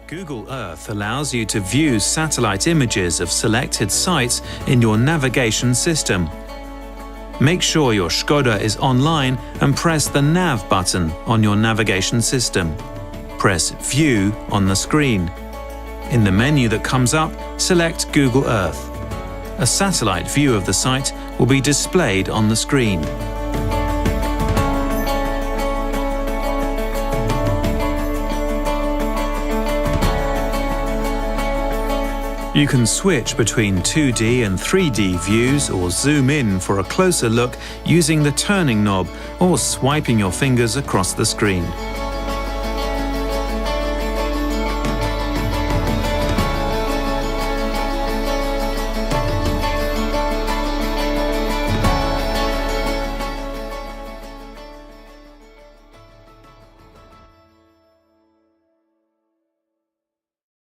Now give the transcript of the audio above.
Google Earth allows you to view satellite images of selected sites in your navigation system. Make sure your Škoda is online and press the Nav button on your navigation system. Press View on the screen. In the menu that comes up, select Google Earth. A satellite view of the site will be displayed on the screen. You can switch between 2D and 3D views or zoom in for a closer look using the turning knob or swiping your fingers across the screen.